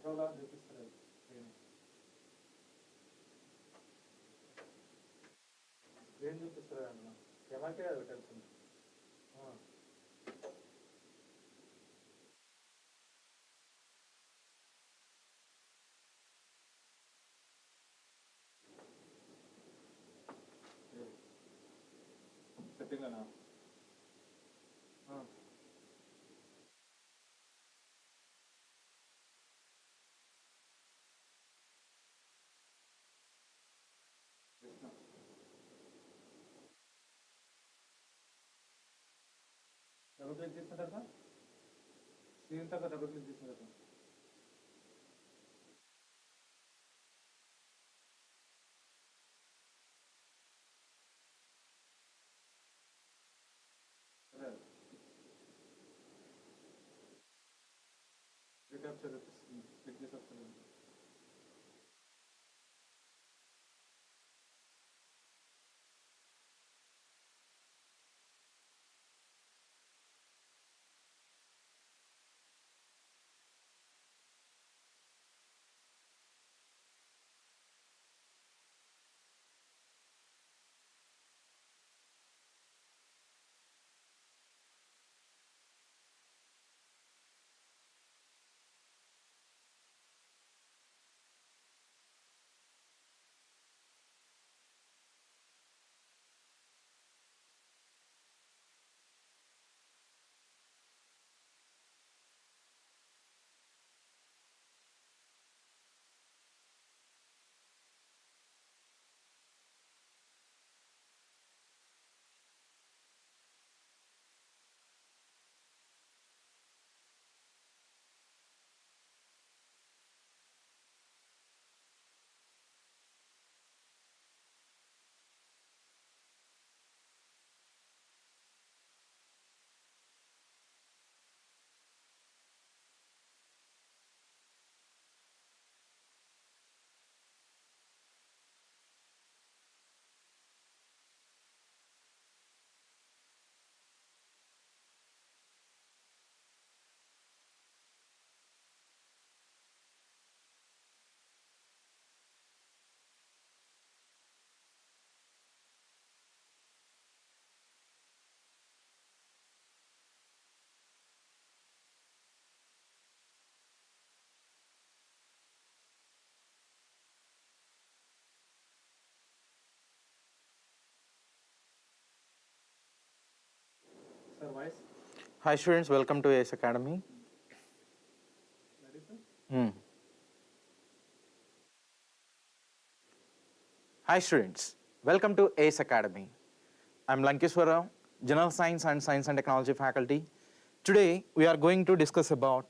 ఫోటోలా చూపిస్తారు. ఏం చూపిస్తారు అన్న కెమెరాకే అది పెట్టాల్సింది. సెట్టింగ్ అన్నా డబుల్ క్లిక్ చేసిన తర్వాత స్క్రీన్ తర్వాత డబుల్ క్లిక్ చేసిన తర్వాత రీక్యాప్చర్ చూపిస్తుంది. క్లిక్ చేసి వస్తుంది. Sir, voice. Hi students, welcome to ACE Academy. Ready, sir? Hi students, welcome to ACE Academy. I'm Lankeshwar Rao, General Science and Science and Technology faculty. Today we are going to discuss about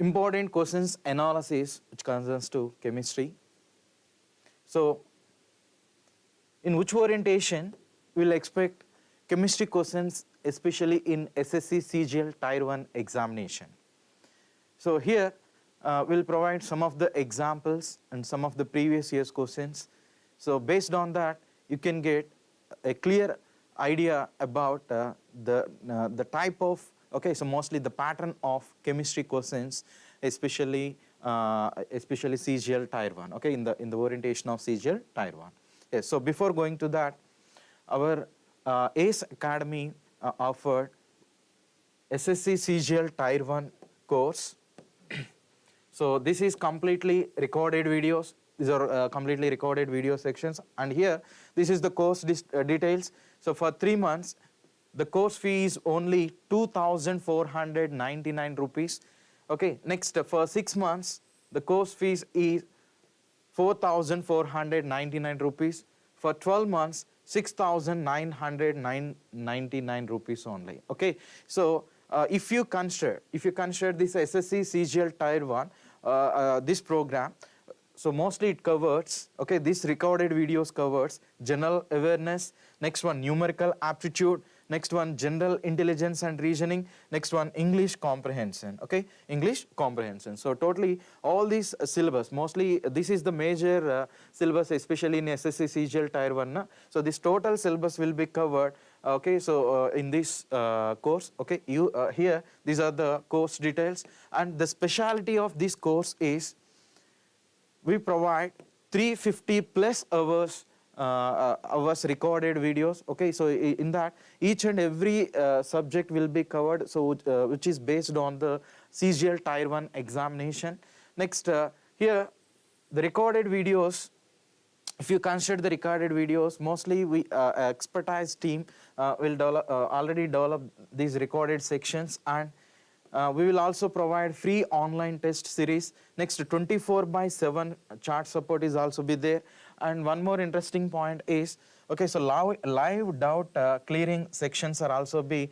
important questions analysis which concerns to chemistry. So, in which orientation we will expect chemistry questions, especially in SSC CGL Tier 1 examination. So here we'll provide some of the examples and some of the previous year's questions. So based on that, you can get a clear idea about the type of, okay, so mostly the pattern of chemistry questions, especially CGL Tier 1, okay, in the orientation of CGL Tier 1. Yes, so before going to that, our ACE Academy offered SSC CGL Tier 1 course. So this is completely recorded videos. These are completely recorded video sections. And here, this is the course details. So for 3 months, the course fee is only 2,499 rupees. Okay, next for 6 months, the course fees is 4,499 rupees. For 12 months, 6,999 rupees only. Okay, so if you consider this SSC CGL Tier 1, this program, so mostly it covers, okay, this recorded videos covers general awareness, next one numerical aptitude, next one general intelligence and reasoning, next one English comprehension, okay, English comprehension. So totally all these syllabus, mostly this is the major syllabus, especially in SSC CGL Tier 1. So this total syllabus will be covered Okay, so in this course, okay, you here these are the course details, and the specialty of this course is we provide 350 plus hours recorded videos. Okay, so in that each and every subject will be covered, so which is based on the CGL Tier 1 examination. Next, here the recorded videos, if you consider the recorded videos, mostly we expertise team will develop, already develop these recorded sections, and we will also provide free online test series. Next, 24/7 chat support is also be there. And one more interesting point is, okay, so live doubt clearing sections are also be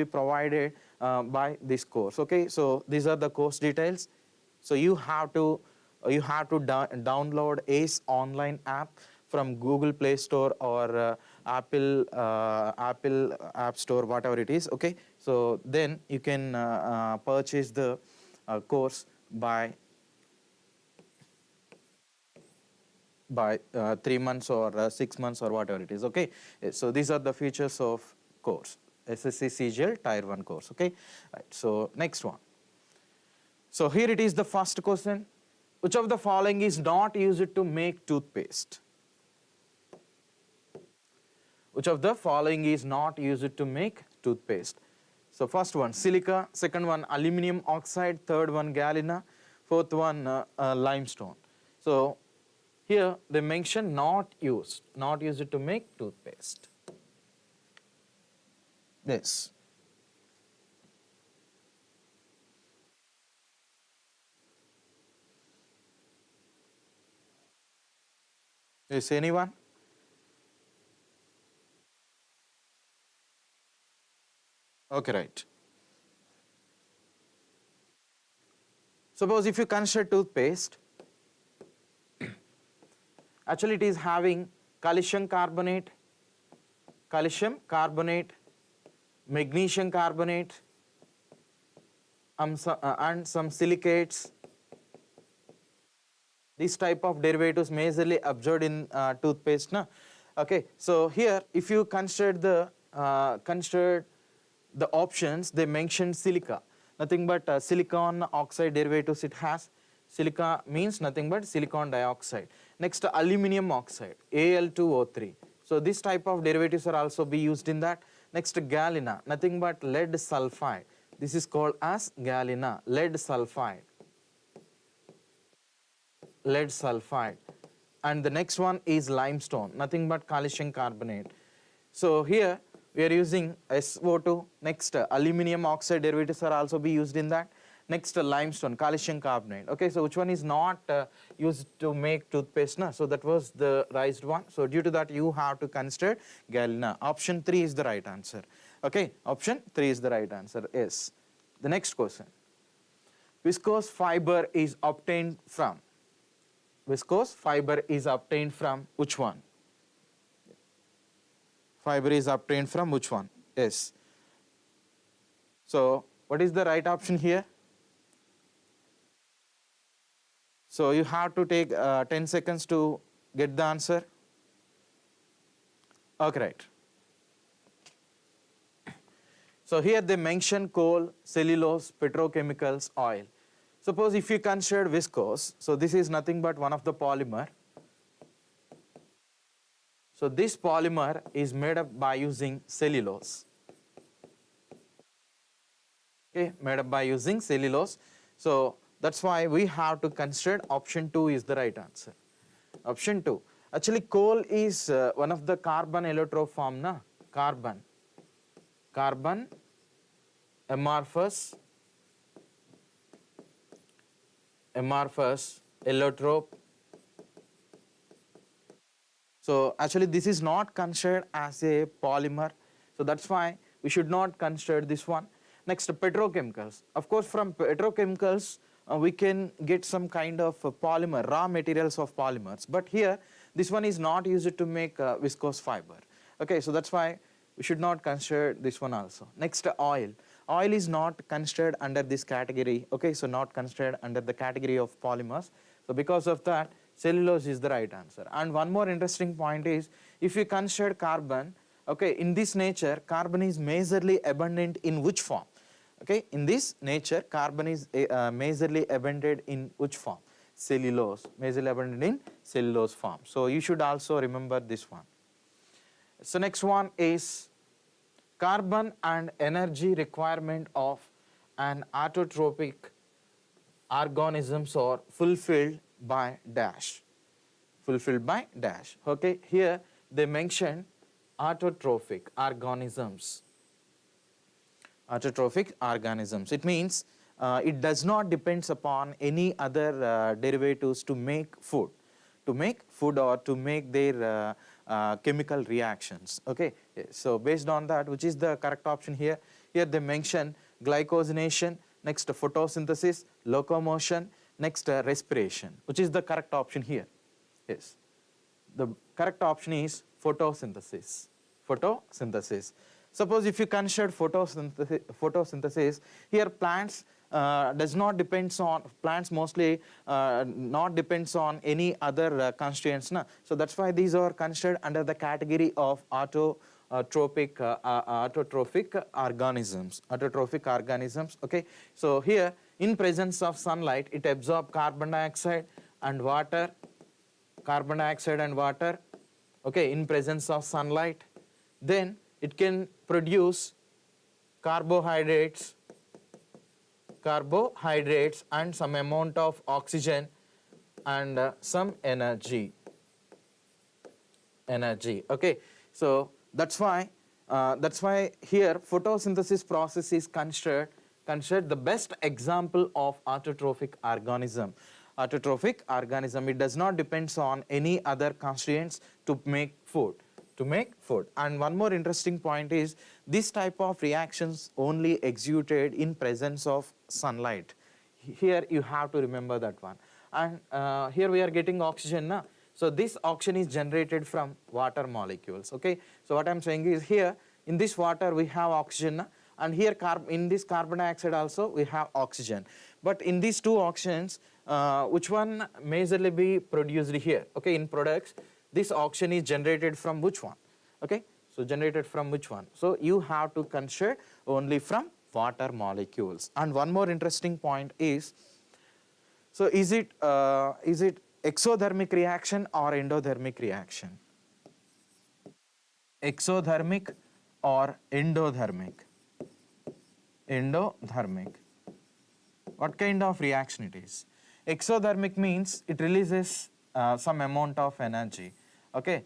provided by this course. Okay, so these are the course details. So you have to download ACE online app from Google Play Store or Apple App Store, whatever it is. Okay, so then you can purchase the course by 3 months or 6 months or whatever it is. Okay, so these are the features of course, SSC CGL Tier 1 course. Okay, right. So next one. So here it is, the first question. Which of the following is not used to make toothpaste? Which of the following is not used to make toothpaste? So first one silica, second one aluminum oxide, third one galena, fourth one limestone. So here they mention not used to make toothpaste. Yes. Is anyone? Okay, right. Suppose if you consider toothpaste, actually it is having calcium carbonate, magnesium carbonate, and some silicates. These type of derivatives majorly observed in toothpaste. Na? Okay, so here if you consider the options, they mention silica, nothing but silicon oxide derivatives it has. Silica means nothing but silicon dioxide. Next, aluminum oxide, Al2O3. So this type of derivatives are also be used in that. Next, galena, nothing but lead sulfide. This is called as galena, lead sulfide. And the next one is limestone, nothing but calcium carbonate. So here we are using SO2. Next, aluminum oxide derivatives are also be used in that. Next, limestone, calcium carbonate. Okay, so which one is not used to make toothpaste? Na? So that was the raised one. So due to that, you have to consider galena. Option 3 is the right answer. Okay, option 3 is the right answer. Yes. The next question. Viscose fiber is obtained from? Viscose fiber is obtained from which one? Fiber is obtained from which one? Yes. So what is the right option here? So you have to take 10 seconds to get the answer. Okay, right. So here they mention coal, cellulose, petrochemicals, oil. Suppose if you consider viscose, so this is nothing but one of the polymer. So this polymer is made up by using cellulose. Okay, made up by using cellulose. So that's why we have to consider option 2 is the right answer. Option 2. Actually, coal is one of the carbon allotrope form, na? Carbon amorphous allotrope. So actually this is not considered as a polymer. So that's why we should not consider this one. Next, petrochemicals. Of course, from petrochemicals, we can get some kind of polymer, raw materials of polymers. But here, this one is not used to make viscose fiber. Okay, so that's why we should not consider this one also. Next, oil. Oil is not considered under this category. Okay, so not considered under the category of polymers. So because of that, cellulose is the right answer. And one more interesting point is, if you consider carbon, Okay, in this nature, carbon is majorly abundant in which form? Okay, in this nature, carbon is majorly abundant in which form? Cellulose, majorly abundant in cellulose form. So you should also remember this one. So next one is carbon and energy requirement of an autotrophic organisms are fulfilled by dash. Fulfilled by dash. Okay, here they mention autotrophic organisms. Autotrophic organisms. It means it does not depends upon any other derivatives to make food. To make food or to make their chemical reactions. Okay, so based on that, which is the correct option here? Here they mention glycogenation, next photosynthesis, locomotion, next respiration. Which is the correct option here? Yes, the correct option is photosynthesis. Photosynthesis. Suppose if you consider photosynthesis, here plants does not depends on, plants mostly not depends on any other constraints. Na? So that's why these are considered under the category of autotrophic organisms. Autotrophic organisms. Okay. So here in presence of sunlight, it absorbs carbon dioxide and water. Carbon dioxide and water. Okay, in presence of sunlight, then it can produce carbohydrates and some amount of oxygen and some energy. Okay, so that's why here photosynthesis process is considered the best example of autotrophic organism. Autotrophic organism, it does not depends on any other constraints to make food. And one more interesting point is this type of reactions only executed in presence of sunlight. Here you have to remember that one. And here we are getting oxygen. Na? So this oxygen is generated from water molecules. Okay. So what I'm saying is here in this water we have oxygen. Na? And here in this carbon dioxide also we have oxygen. But in these two oxygens, which one majorly be produced here? Okay, in products, this oxygen is generated from which one? Okay, so generated from which one? So you have to consider only from water molecules. And one more interesting point is, so is it exothermic reaction or endothermic reaction? Exothermic or endothermic? Endothermic. What kind of reaction it is? Exothermic means it releases some amount of energy. Okay,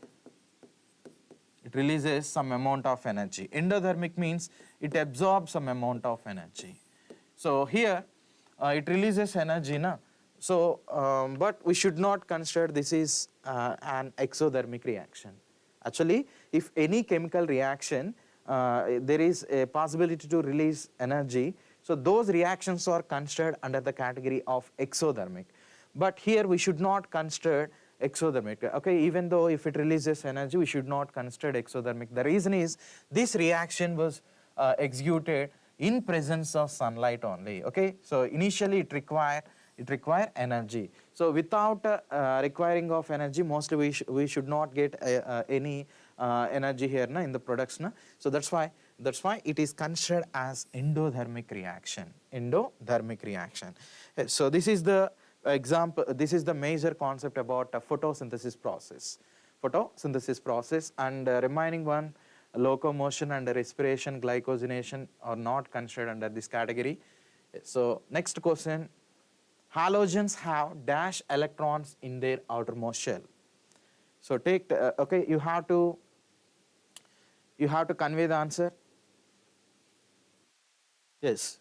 it releases some amount of energy. Endothermic means it absorbs some amount of energy. So here it releases energy, na? So but we should not consider this is an exothermic reaction. Actually, if any chemical reaction there is a possibility to release energy, so those reactions are considered under the category of exothermic. But here we should not consider exothermic. Okay, even though if it releases energy, we should not consider exothermic. The reason is this reaction was executed in presence of sunlight only. Okay, so initially it require energy. So without requiring of energy, mostly we should not get any energy here na, in the products. Na. So that's why it is considered as endothermic reaction. Endothermic reaction. So this is the example. This is the major concept about photosynthesis process. Photosynthesis process, and remaining one, locomotion and respiration, glycogenation are not considered under this category. So next question. Halogens have dash electrons in their outermost shell. So take okay, you have to convey the answer. Yes.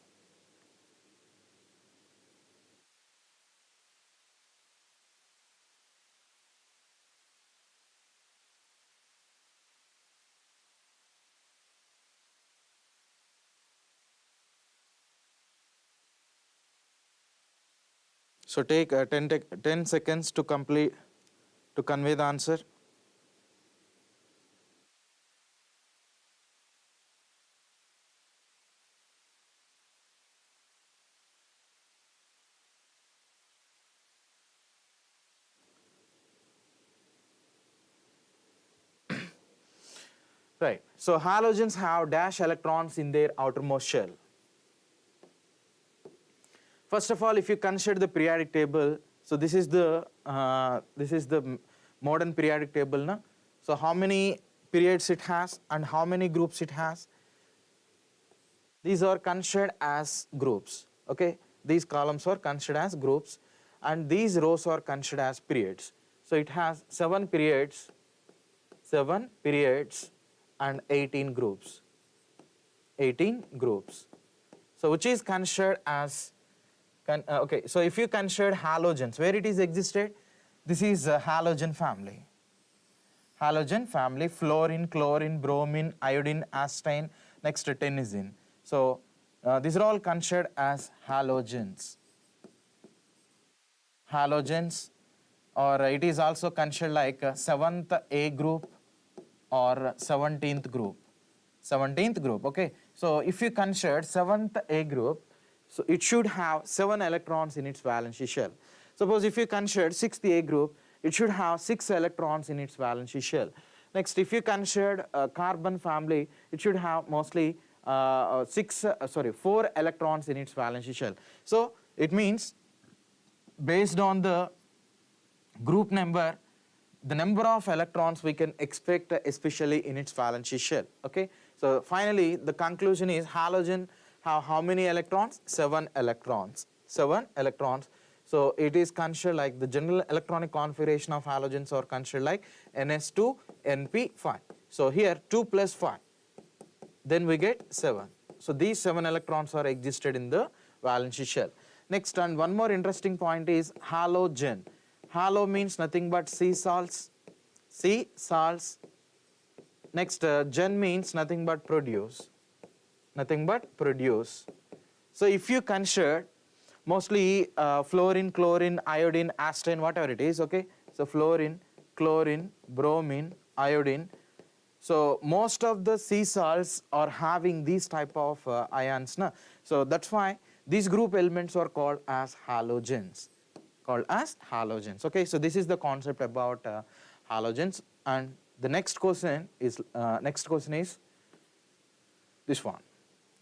So take 10 seconds to complete, to convey the answer. Right. So halogens have dash electrons in their outermost shell. First of all, if you consider the periodic table, so this is the modern periodic table, na? So how many periods it has and how many groups it has? These are considered as groups. Okay, these columns are considered as groups, and these rows are considered as periods. So it has 7 periods, and 18 groups. 18 groups. So which is considered as okay, so if you consider halogens, where it is existed, this is a halogen family. Halogen family, fluorine, chlorine, bromine, iodine, astine, next tennessine. So these are all considered as halogens. Halogens, or it is also considered like 7th A group or 17th group. 17th group, okay. So if you consider 7th A group, so it should have 7 electrons in its valency shell. Suppose if you consider 6th A group, it should have 6 electrons in its valency shell. Next, if you consider carbon family, it should have mostly 4 electrons in its valency shell. So it means based on the group number, the number of electrons we can expect, especially in its valency shell. Okay. So finally, the conclusion is halogen have how many electrons? 7 electrons. 7 electrons. So it is considered like the general electronic configuration of halogens are considered like Ns2 Np5. So here 2 plus 5, then we get 7. So these 7 electrons are existed in the valency shell. Next, and one more interesting point is halogen. Halo means nothing but sea salts. Sea salts. Next, gen means nothing but produce. Nothing but produce. So if you consider mostly fluorine, chlorine, iodine, astine, whatever it is, okay. So fluorine, chlorine, bromine, iodine. So most of the sea salts are having these type of ions, na? So that's why these group elements are called as halogens. Called as halogens. Okay. So this is the concept about halogens. And the next question is this one.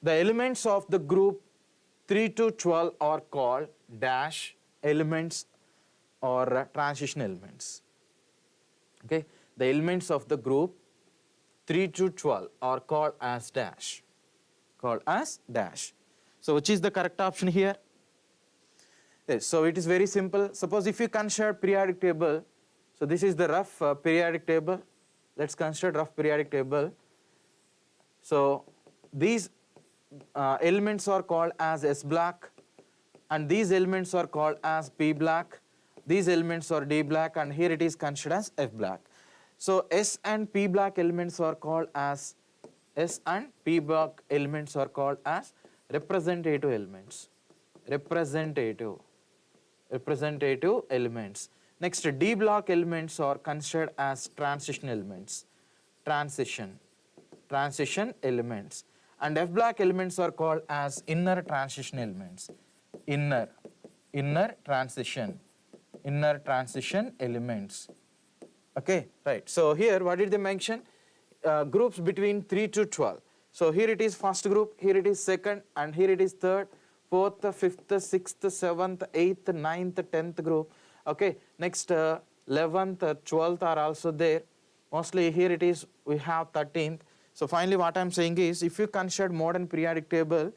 The elements of the group 3 to 12 are called dash elements or transition elements. Okay. The elements of the group 3 to 12 are called as dash. Called as dash. So which is the correct option here? Yes. So it is very simple. Suppose if you consider periodic table, so this is the rough periodic table. Let's consider rough periodic table. So these elements are called as S block, and these elements are called as P block. These elements are D block, and here it is considered as F block. So S and P block elements are called as representative elements. Representative elements. Next, D block elements are considered as transition elements. Transition elements. And F block elements are called as inner transition elements. Inner transition elements. Okay, right. So here what did they mention? Groups between 3 to 12. So here it is first group, here it is second, and here it is third, fourth, fifth, sixth, seventh, eighth, ninth, 10th group. Okay, next 11th, 12th are also there. Mostly here it is, we have 13th. So finally what I am saying is, if you consider modern periodic table,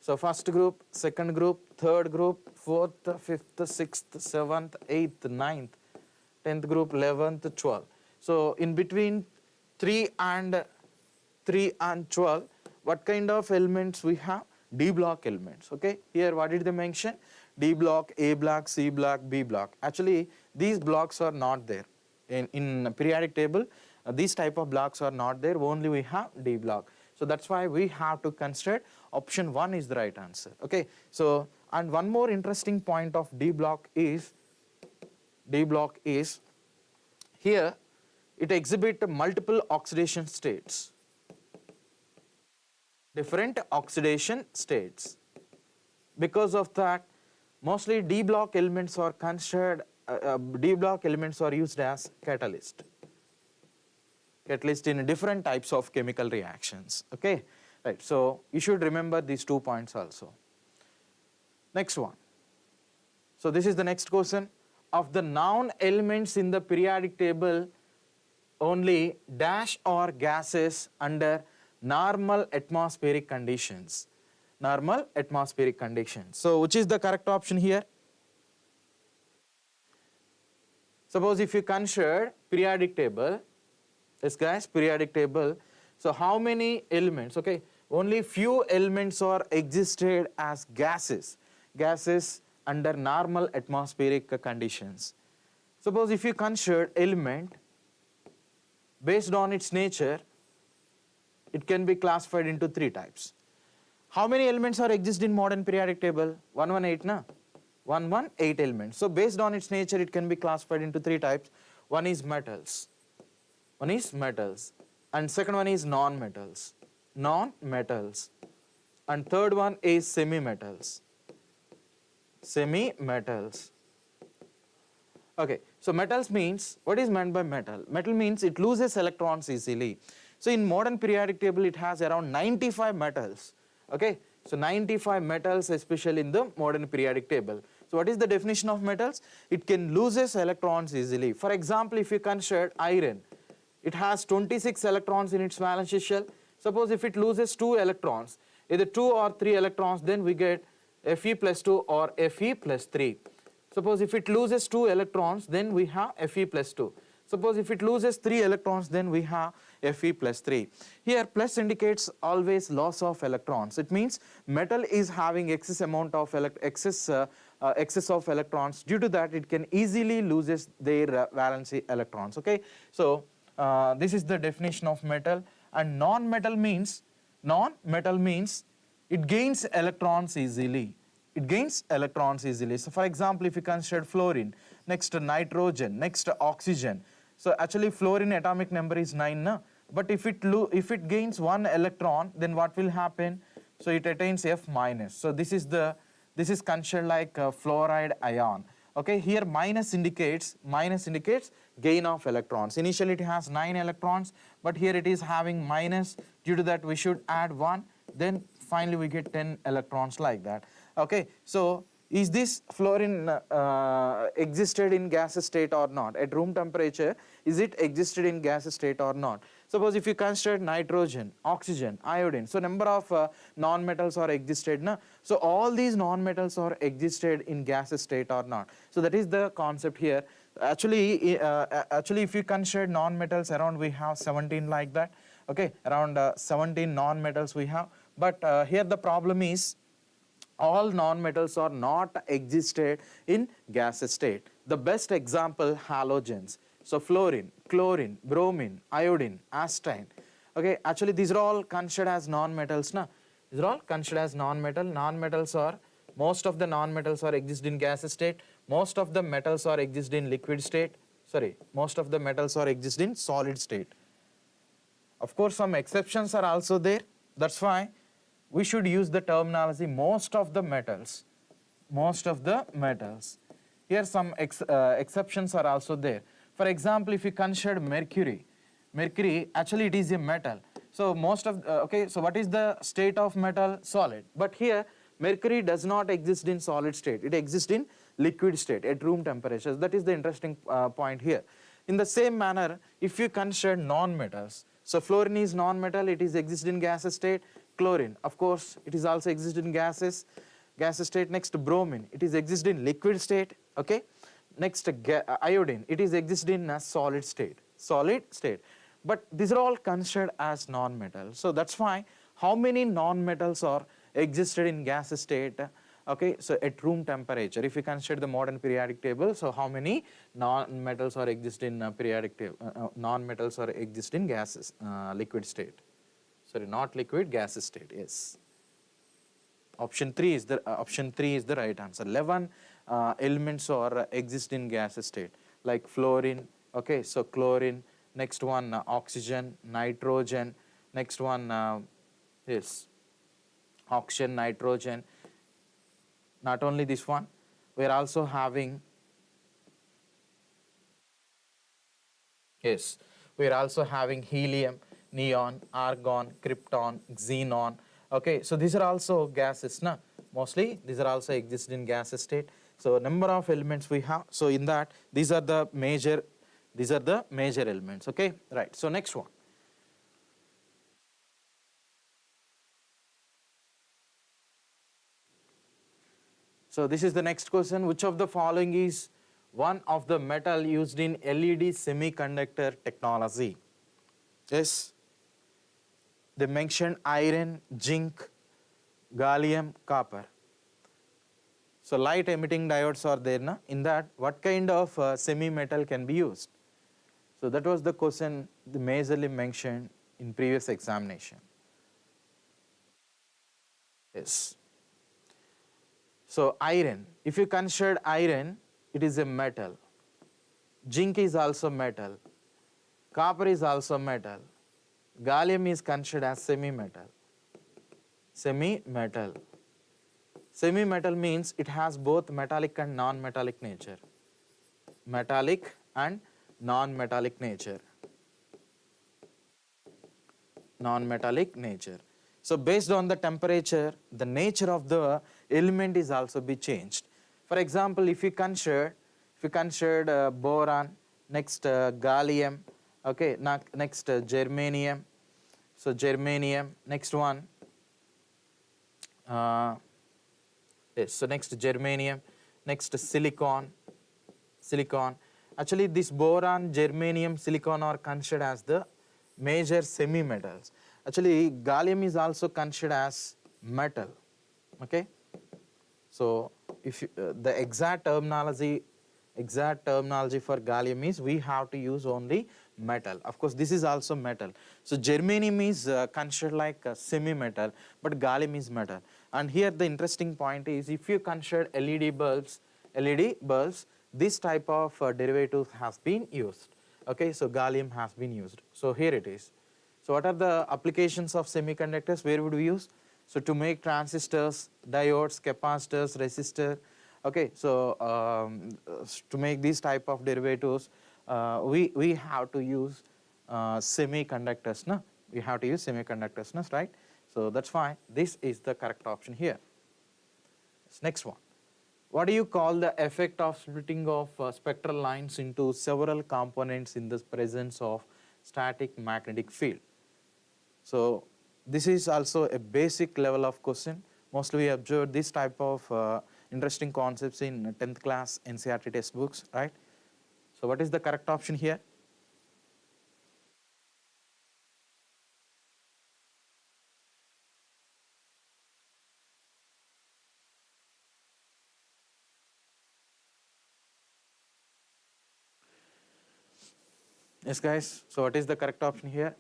so first group, second group, third group, fourth, fifth, sixth, seventh, eighth, ninth, 10th group, 11th, 12th. So in between 3 and 12, what kind of elements we have? D block elements. Okay, here what did they mention? D block, A block, C block, B block. Actually these blocks are not there in periodic table. These type of blocks are not there, only we have D block. So that's why we have to consider option 1 is the right answer. Okay. So, and one more interesting point of D block is here it exhibits multiple oxidation states. Different oxidation states. Because of that, mostly D block elements are considered, D block elements are used as catalyst. at least in different types of chemical reactions. Okay, right. So you should remember these 2 points also. Next one. So this is the next question. Of the known elements in the periodic table, only dash are gases under normal atmospheric conditions. Normal atmospheric conditions. So which is the correct option here? Suppose if you consider periodic table, yes guys, periodic table. So how many elements? Okay, only few elements are existed as gases. Gases under normal atmospheric conditions. Suppose if you consider element, based on its nature, it can be classified into 3 types. How many elements are exist in modern periodic table? 118 na? 118 elements. So based on its nature, it can be classified into 3 types. One is metals. One is metals. And second one is non-metals. Non-metals. And third one is semi-metals. Semi-metals. Okay, so metals means, what is meant by metal? Metal means it loses electrons easily. So in modern periodic table, it has around 95 metals. Okay, so 95 metals, especially in the modern periodic table. So what is the definition of metals? It can loses electrons easily. For example, if you consider iron, it has 26 electrons in its valence shell. Suppose if it loses 2 electrons, either 2 or 3 electrons, then we get Fe plus 2 or Fe plus 3. Suppose if it loses 2 electrons, then we have Fe plus 2. Suppose if it loses 3 electrons, then we have Fe plus 3. Here plus indicates always loss of electrons. It means metal is having excess amount of excess of electrons. Due to that, it can easily loses their valency electrons. Okay, so this is the definition of metal. And non-metal means it gains electrons easily. It gains electrons easily. So for example, if you consider fluorine, next nitrogen, next oxygen. So actually fluorine atomic number is 9, na? But if it gains 1 electron, then what will happen? So it attains F minus. So this is considered like a fluoride ion. Okay, here minus indicates gain of electrons. Initially it has 9 electrons, but here it is having minus. Due to that, we should add 1. Then finally we get 10 electrons like that. Okay, so is this fluorine existed in gas state or not? At room temperature, is it existed in gas state or not? Suppose if you consider nitrogen, oxygen, iodine, so number of non-metals are existed. Na? So all these non-metals are existed in gas state or not. So that is the concept here. Actually, if you consider non-metals, around we have 17 like that. Okay, around 17 non-metals we have. But here the problem is, all non-metals are not existed in gas state. The best example, halogens. So fluorine, chlorine, bromine, iodine, acetine. Okay, actually these are all considered as non-metals. Na? These are all considered as non-metal. Non-metals are, most of the non-metals are exist in gas state. Most of the metals are exist in liquid state. Sorry, most of the metals are exist in solid state. Of course, some exceptions are also there. That's why we should use the terminology most of the metals. Most of the metals. Here some exceptions are also there. For example, if you consider mercury, actually it is a metal. So most of, okay, so what is the state of metal? Solid. But here mercury does not exist in solid state. It exists in liquid state at room temperatures. That is the interesting point here. In the same manner, if you consider non-metals, so fluorine is non-metal, it is exist in gas state. Chlorine, of course, it is also exist in gas state. Next, bromine, it is exist in liquid state. Okay. Next, iodine, it is exist in a solid state. But these are all considered as non-metals. So that's why how many non-metals are existed in gas state? Okay, so at room temperature, if you consider the modern periodic table, so how many non-metals are exist in periodic table? Non-metals are exist in gases, liquid state. Sorry, not liquid, gas state. Yes. Option 3 is the right answer. 11 elements are exist in gas state, like fluorine. Okay, so chlorine. Next one, oxygen, nitrogen. Next one, yes, oxygen, nitrogen. Not only this one, we are also having, yes, We're also having helium, neon, argon, krypton, xenon. Okay, so these are also gases, na? Mostly these are also exist in gas state. So number of elements we have. So in that, these are the major elements. Okay, right. So next one. So this is the next question. Which of the following is one of the metal used in LED semiconductor technology? Yes, they mentioned iron, zinc, gallium, copper. So light emitting diodes are there, na? In that, what kind of semi-metal can be used? So that was the question they majorly mentioned in previous examination. Yes. So iron, if you consider iron, it is a metal. Zinc is also metal. Copper is also metal. Gallium is considered as semi-metal. Semi-metal. Semi-metal means it has both metallic and non-metallic nature. Metallic and non-metallic nature. Non-metallic nature. So based on the temperature, the nature of the element is also be changed. For example, if you consider boron, next gallium, okay, next germanium. So germanium, next one. Yes, so next germanium, next silicon. Actually, this boron, germanium, silicon are considered as the major semi-metals. Actually, gallium is also considered as metal. Okay, so if you, the exact terminology for gallium is we have to use only metal. Of course, this is also metal. So germanium is considered like a semi-metal, but gallium is metal. And here the interesting point is, if you consider LED bulbs, this type of derivative has been used. Okay, so gallium has been used. So here it is. So what are the applications of semiconductors? Where would we use? So to make transistors, diodes, capacitors, resistor. Okay, so to make these type of derivatives, we have to use semiconductors, no? We have to use semiconductors, no? Right? So that's fine. This is the correct option here. Next one. What do you call the effect of splitting of spectral lines into several components in the presence of static magnetic field? So this is also a basic level of question. Mostly we observed this type of interesting concepts in 10th class NCERT textbooks, right? So what is the correct option here? Yes, guys. So what is the correct option here?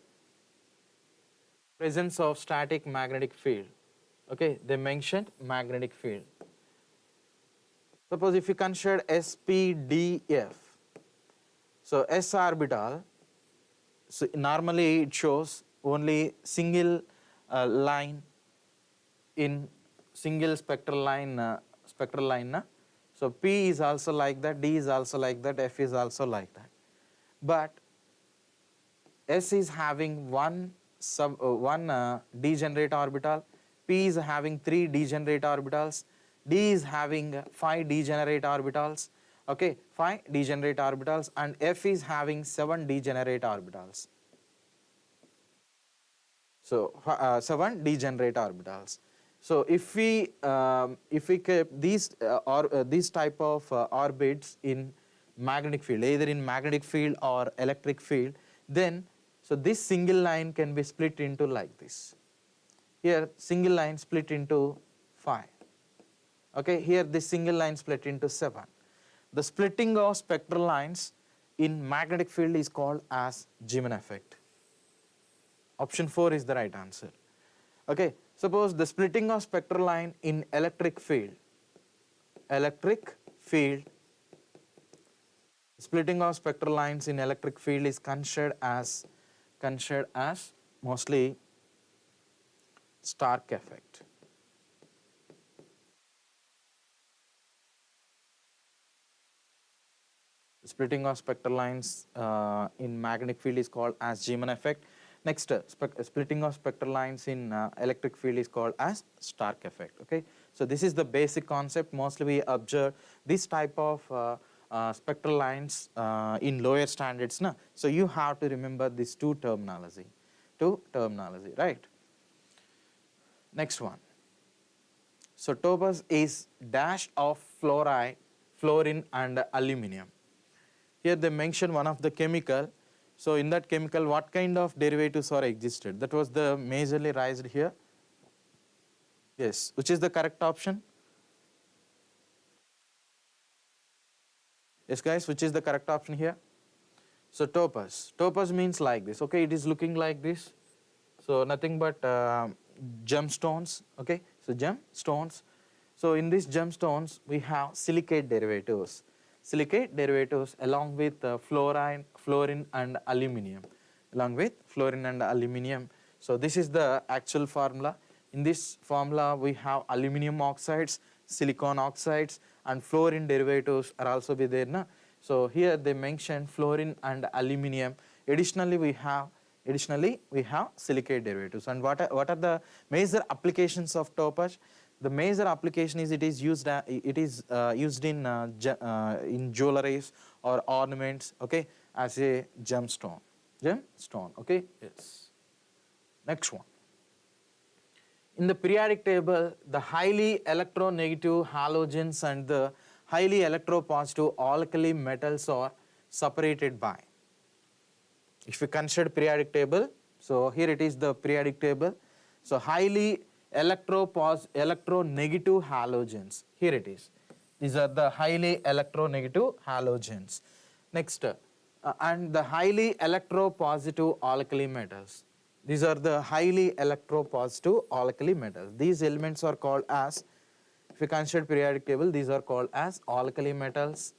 Presence of static magnetic field. Okay, they mentioned magnetic field. Suppose if you consider SPDF, so S orbital, so normally it shows only single line in single spectral line. Na? So P is also like that, D is also like that, F is also like that. But S is having one degenerate orbital, P is having 3 degenerate orbitals, D is having 5 degenerate orbitals, okay, 5 degenerate orbitals, and F is having 7 degenerate orbitals. So 7 degenerate orbitals. So if we keep these type of orbits in magnetic field, either in magnetic field or electric field, then so this single line can be split into like this. Here single line split into 5. Okay, here this single line split into 7. The splitting of spectral lines in magnetic field is called as Zeeman effect. Option 4 is the right answer. Okay, suppose the splitting of spectral line in electric field, splitting of spectral lines in electric field is considered as mostly Stark effect. Splitting of spectral lines in magnetic field is called as Zeeman effect. Next, splitting of spectral lines in electric field is called as Stark effect. Okay, so this is the basic concept. Mostly we observe this type of spectral lines in lower standards. Na? So you have to remember these two terminology, right? Next one. So topaz is dash of fluoride, fluorine and aluminum. Here they mention one of the chemical. So in that chemical, what kind of derivatives are existed? That was the majorly raised here. Yes, which is the correct option? Yes guys, which is the correct option here? So topaz. Topaz means like this. Okay, it is looking like this. So nothing but gemstones. Okay, so gemstones. So in these gemstones, we have silicate derivatives. Silicate derivatives along with fluorine and aluminum. Along with fluorine and aluminum. So this is the actual formula. In this formula, we have aluminum oxides, silicon oxides, and fluorine derivatives are also be there. Na? So here they mention fluorine and aluminum. Additionally, we have silicate derivatives. And what are the major applications of topaz? The major application is it is used in jewelries or ornaments, okay, as a gemstone. Okay, yes. Next one. In the periodic table, the highly electronegative halogens and the highly electropositive alkali metals are separated by. If we consider periodic table, so here it is the periodic table. So highly electronegative halogens. Here it is. These are the highly electronegative halogens. Next, and the highly electropositive alkali metals. These are the highly electropositive alkali metals. These elements are called as, if you consider periodic table, these are called as alkali metals,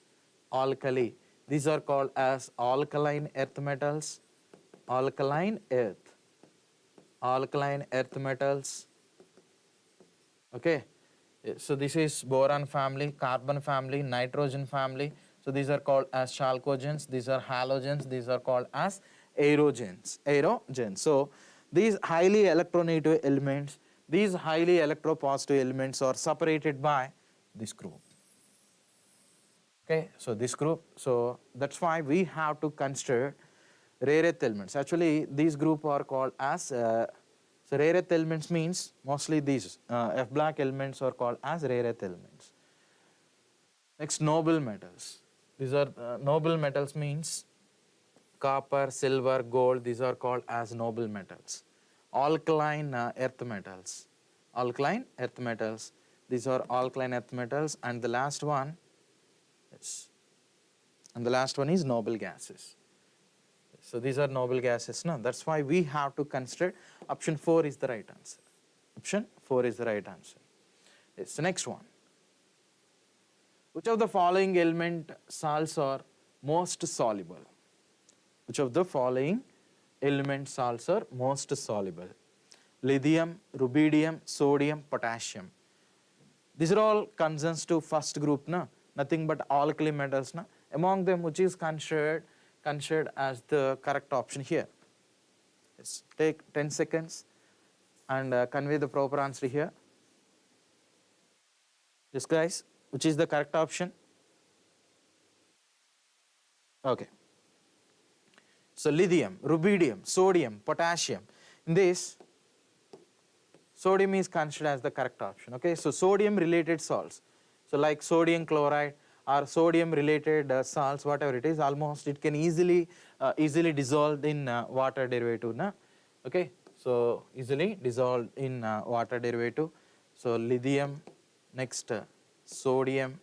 alkali. These are called as alkaline earth metals, alkaline earth metals. Okay, so this is boron family, carbon family, nitrogen family. So these are called as chalcogens, these are halogens, these are called as aerogens. So these highly electronegative elements, these highly electropositive elements are separated by this group. Okay, so this group, so that's why we have to consider rare earth elements. Actually, these group are called as so rare earth elements means mostly these F black elements are called as rare earth elements. Next, noble metals. These are noble metals means copper, silver, gold. These are called as noble metals. Alkaline earth metals. Alkaline earth metals. These are alkaline earth metals. And the last one, yes, and the last one is noble gases. So these are noble gases. No, that's why we have to consider option 4 is the right answer. Option 4 is the right answer. Yes, the next one. Which of the following element salts are most soluble? Which of the following element salts are most soluble? Lithium, rubidium, sodium, potassium. These are all concerns to first group, na? Nothing but alkali metals. Na? Among them, which is considered as the correct option here? Yes. Take 10 seconds and convey the proper answer here. Yes, guys, which is the correct option? Okay. So lithium, rubidium, sodium, potassium. In this, sodium is considered as the correct option. Okay, so sodium related salts. So like sodium chloride or sodium related salts, whatever it is, almost it can easily dissolved in water derivative. Na? Okay, so easily dissolved in water derivative. So lithium, next sodium,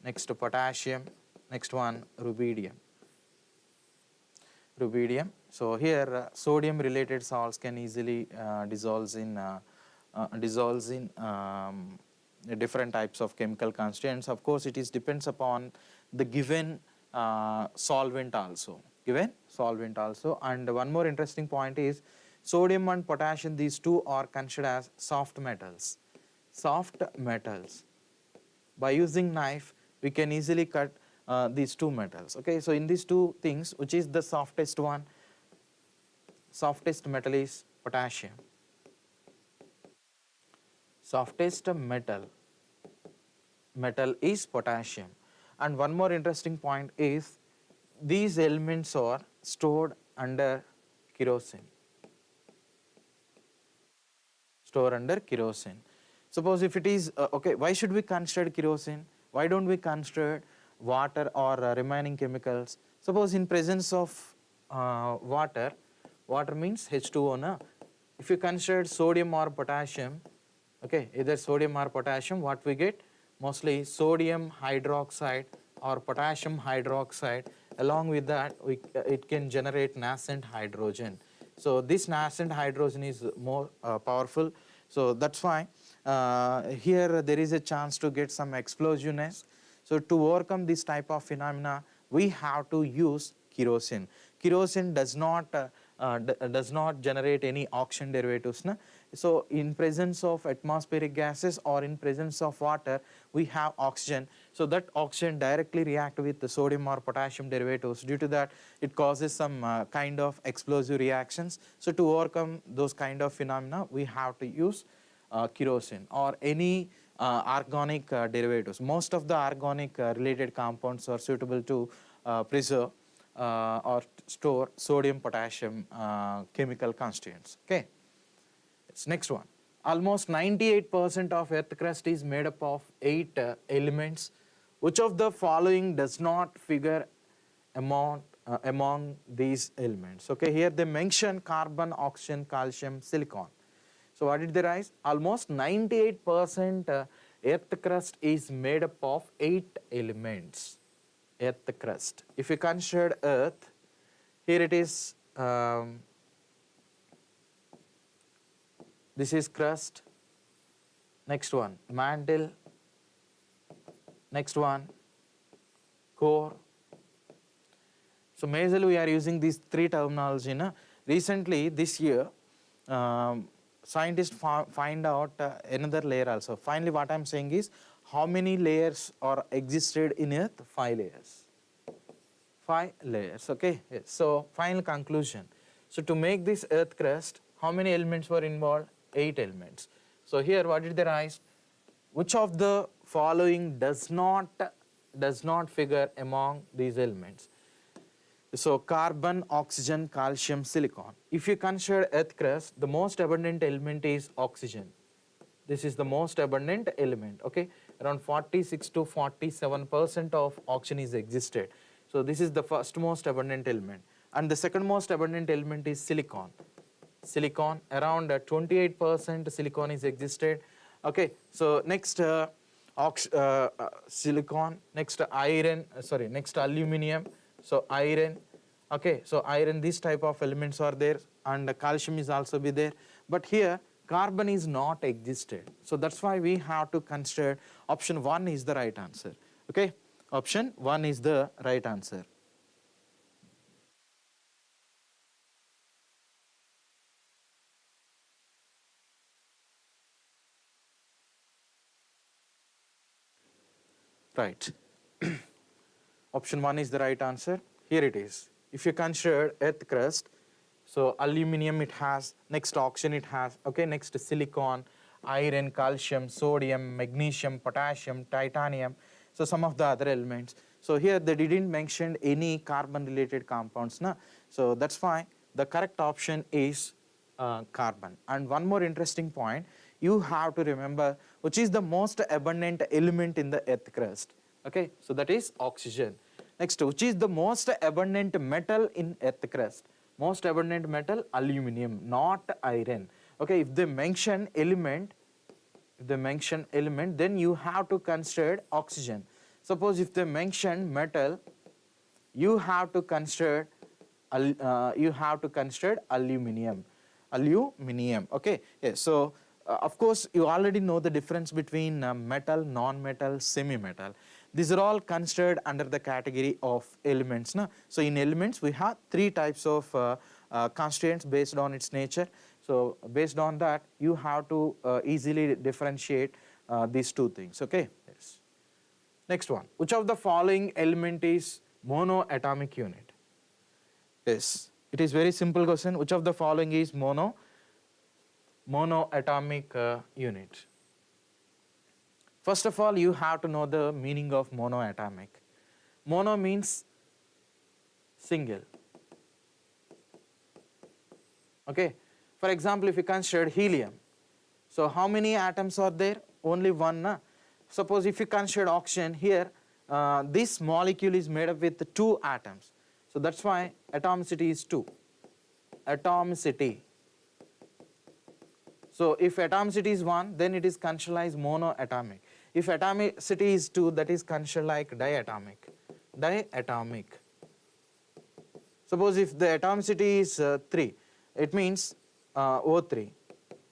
next potassium, next one rubidium. So here sodium related salts can easily dissolves in different types of chemical constituents. Of course, it is depends upon the given solvent also. And one more interesting point is sodium and potassium, these two are considered as soft metals. By using knife, we can easily cut these two metals. Okay, so in these two things, which is the softest one? Softest metal is potassium. Softest metal is potassium. And one more interesting point is these elements are stored under kerosene. Store under kerosene. Suppose if it is, okay, why should we consider kerosene? Why don't we consider water or remaining chemicals? Suppose in presence of water, water means H2O, na? If you consider sodium or potassium, okay, either sodium or potassium, what we get? Mostly sodium hydroxide or potassium hydroxide. Along with that, it can generate nascent hydrogen. So this nascent hydrogen is more powerful. So that's why here there is a chance to get some explosiveness. So to overcome this type of phenomena, we have to use kerosene. Kerosene does not generate any oxygen derivatives. Na? So in presence of atmospheric gases or in presence of water, we have oxygen. So that oxygen directly react with the sodium or potassium derivatives. Due to that, it causes some kind of explosive reactions. So to overcome those kind of phenomena, we have to use kerosene or any organic derivatives. Most of the organic related compounds are suitable to preserve or store sodium potassium chemical constituents. Okay. Next one. Almost 98% of earth crust is made up of 8 elements. Which of the following does not figure among these elements? Okay, here they mention carbon, oxygen, calcium, silicon. So what did they write? Almost 98% earth crust is made up of 8 elements. Earth crust. If you consider earth, here it is. This is crust. Next one, mantle. Next one, core. So majorly we are using these 3 terminology. Na? Recently, this year, scientists find out another layer also. Finally, what I am saying is, how many layers are existed in earth? 5 layers. 5 layers, okay. Yes. So final conclusion. So to make this earth crust, how many elements were involved? 8 elements. So here what did they write? Which of the following does not figure among these elements? So carbon, oxygen, calcium, silicon. If you consider earth crust, the most abundant element is oxygen. This is the most abundant element, okay. Around 46 to 47% of oxygen is existed. So this is the first most abundant element. And the second most abundant element is silicon. Silicon, around 28% silicon is existed. Okay, so next silicon, next iron, next aluminium, so iron, okay, so iron, this type of elements are there, and calcium is also be there. But here carbon is not existed. So that's why we have to consider option 1 is the right answer. Okay, option 1 is the right answer. Right. Option 1 is the right answer. Here it is. If you consider earth crust, so aluminium it has, next oxygen it has, okay, next silicon, iron, calcium, sodium, magnesium, potassium, titanium, so some of the other elements. So here they didn't mention any carbon related compounds. Na? So that's why the correct option is carbon. And one more interesting point, you have to remember which is the most abundant element in the earth crust. Okay, so that is oxygen. Next, which is the most abundant metal in earth crust? Most abundant metal, aluminium, not iron. Okay, if they mention element, then you have to consider oxygen. Suppose if they mention metal, you have to consider aluminium. Okay, yes. So of course you already know the difference between metal, non-metal, semi-metal. These are all considered under the category of elements. Na? So in elements we have 3 types of constituents based on its nature. So based on that you have to easily differentiate these 2 things. Okay. Yes. Next one, which of the following element is monoatomic unit? Yes, it is very simple question. Which of the following is monoatomic unit? First of all, you have to know the meaning of monoatomic. Mono means single. Okay. For example, if you consider helium, so how many atoms are there? Only one. Na? Suppose if you consider oxygen, here this molecule is made up with 2 atoms. So that's why atomicity is 2. Atomicity. So if atomicity is 1, then it is considered as monoatomic. If atomicity is 2, that is considered like diatomic. Diatomic. Suppose if the atomicity is 3, it means O3.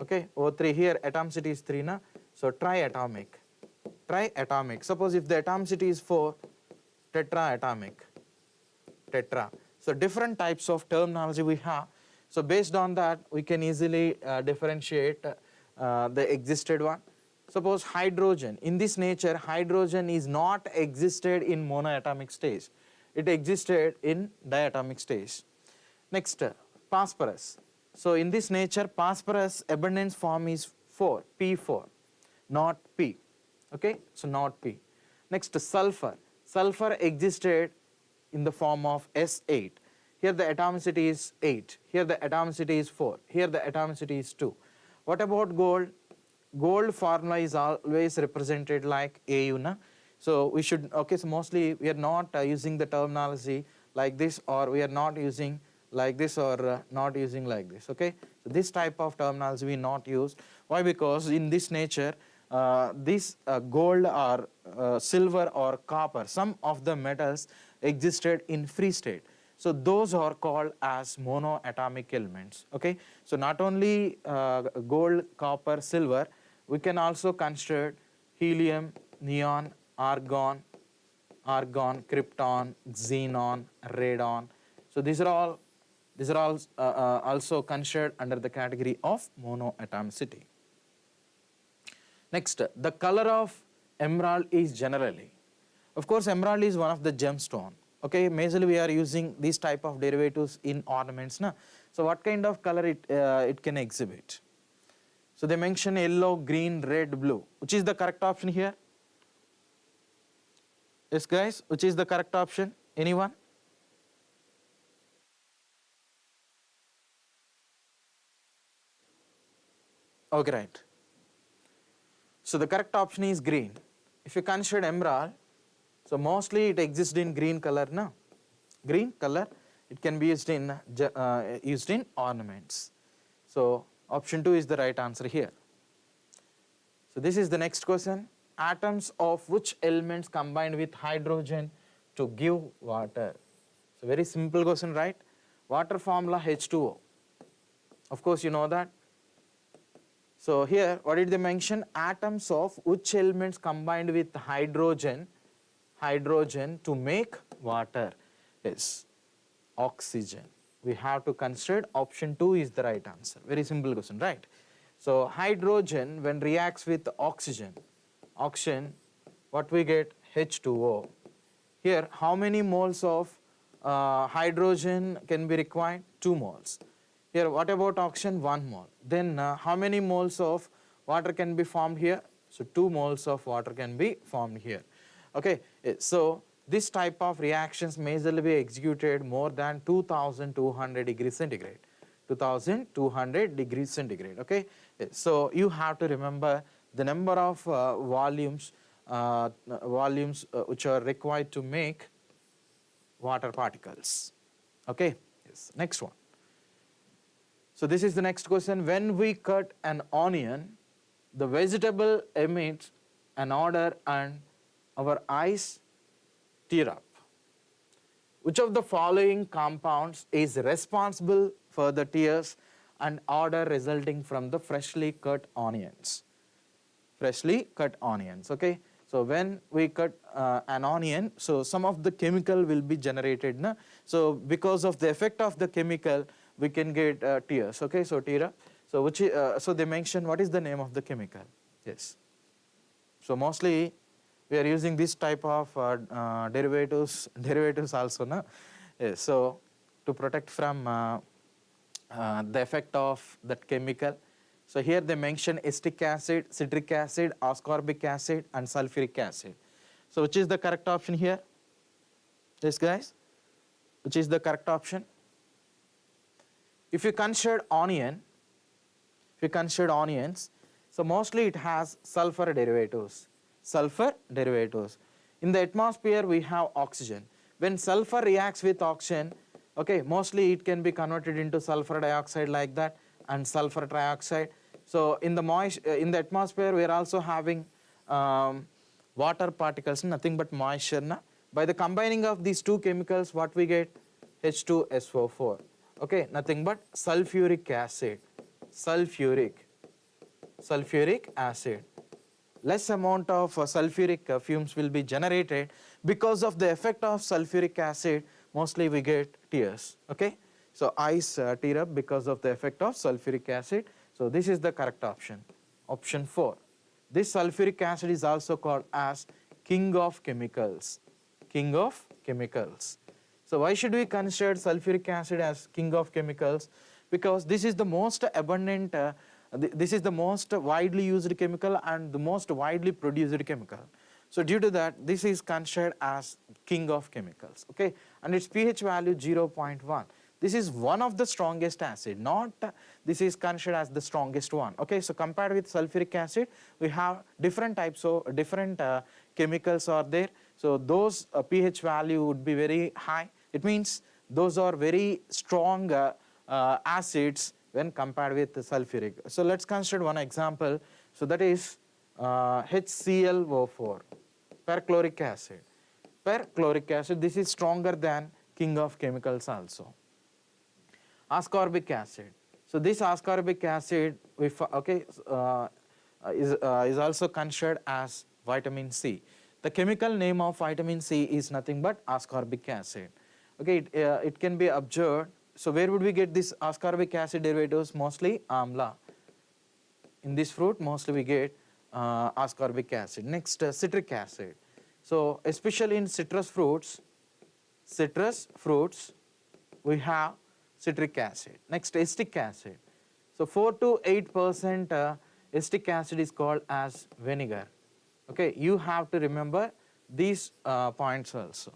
Okay, O3 here atomicity is 3, na? So triatomic. Triatomic. Suppose if the atomicity is 4, tetraatomic. Tetra. So different types of terminology we have. So based on that, we can easily differentiate the existed one. Suppose hydrogen. In this nature, hydrogen is not existed in monoatomic stage. It existed in diatomic stage. Next, phosphorus. So in this nature, phosphorus abundance form is 4, P4, not P. Okay, so not P. Next, sulfur. Sulfur existed in the form of S8. Here the atomicity is 8. Here the atomicity is 4. Here the atomicity is 2. What about gold? Gold formula is always represented like AU. Na? So we should, okay, so mostly we are not using the terminology like this, or we are not using like this, or not using like this. Okay, so this type of terminology we not use. Why? Because in this nature, this gold or silver or copper, some of the metals existed in free state. So those are called as monoatomic elements. Okay, so not only gold, copper, silver, we can also consider helium, neon, argon, krypton, xenon, radon. So these are all also considered under the category of monoatomicity. Next, the color of emerald is generally. Of course, emerald is one of the gemstone. Okay, majorly we are using these type of derivatives in ornaments. Na? So what kind of color it can exhibit? So they mention yellow, green, red, blue. Which is the correct option here? Yes, guys, which is the correct option? Anyone? Okay, right. So the correct option is green. If you consider emerald, so mostly it exists in green color. No? Green color, it can be used in ornaments. So option 2 is the right answer here. So this is the next question. Atoms of which elements combined with hydrogen to give water? So very simple question, right? Water formula H2O. Of course you know that. So here, what did they mention? Atoms of which elements combined with hydrogen to make water? Yes, oxygen. We have to consider option 2 is the right answer. Very simple question, right? So hydrogen when reacts with oxygen, what we get? H2O. Here, how many moles of hydrogen can be required? 2 moles. Here, what about oxygen? 1 mole. Then how many moles of water can be formed here? So 2 moles of water can be formed here. Okay, so this type of reactions majorly be executed more than 2200 degrees centigrade. 2200 degrees centigrade. Okay, so you have to remember the number of volumes which are required to make water particles. Okay, yes. Next one. So this is the next question. When we cut an onion, the vegetable emits an odor and our eyes tear up. Which of the following compounds is responsible for the tears and odor resulting from the freshly cut onions? Freshly cut onions, okay? So when we cut an onion, so some of the chemical will be generated. Na? So because of the effect of the chemical, we can get tears, okay? So tear up. So so they mention what is the name of the chemical? Yes. So mostly We are using this type of derivatives also, no? Yes, so to protect from the effect of that chemical. So here they mention acetic acid, citric acid, ascorbic acid and sulfuric acid. So which is the correct option here? Yes guys, which is the correct option? If you consider onion, if you consider onions, so mostly it has sulfur derivatives. Sulfur derivatives. In the atmosphere we have oxygen. When sulfur reacts with oxygen, okay, mostly it can be converted into sulfur dioxide like that and sulfur trioxide. So in the atmosphere we are also having water particles, nothing but moisture. Na? By the combining of these two chemicals, what we get? H2SO4. Okay, nothing but sulfuric acid. Sulfuric acid. Less amount of sulfuric fumes will be generated. Because of the effect of sulfuric acid, mostly we get tears. Okay, so eyes tear up because of the effect of sulfuric acid. So this is the correct option, option 4. This sulfuric acid is also called as king of chemicals. King of chemicals. So why should we consider sulfuric acid as king of chemicals? Because this is the most abundant, this is the most widely used chemical and the most widely produced chemical. So due to that, this is considered as king of chemicals. Okay, and its pH value 0.1. This is one of the strongest acid, not this is considered as the strongest one. Okay, so compared with sulfuric acid, we have different types of different chemicals are there. So those pH value would be very high. It means those are very strong acids when compared with the sulfuric. So let's consider one example. So that is HClO4, perchloric acid. Perchloric acid, this is stronger than king of chemicals also. Ascorbic acid. So this ascorbic acid is also considered as vitamin C. The chemical name of vitamin C is nothing but ascorbic acid. Okay, it can be observed. So where would we get this ascorbic acid derivatives? Mostly amla. In this fruit, mostly we get ascorbic acid. Next, citric acid. So especially in citrus fruits, we have citric acid. Next, acetic acid. So 4 to 8% acetic acid is called as vinegar. Okay, you have to remember these points also.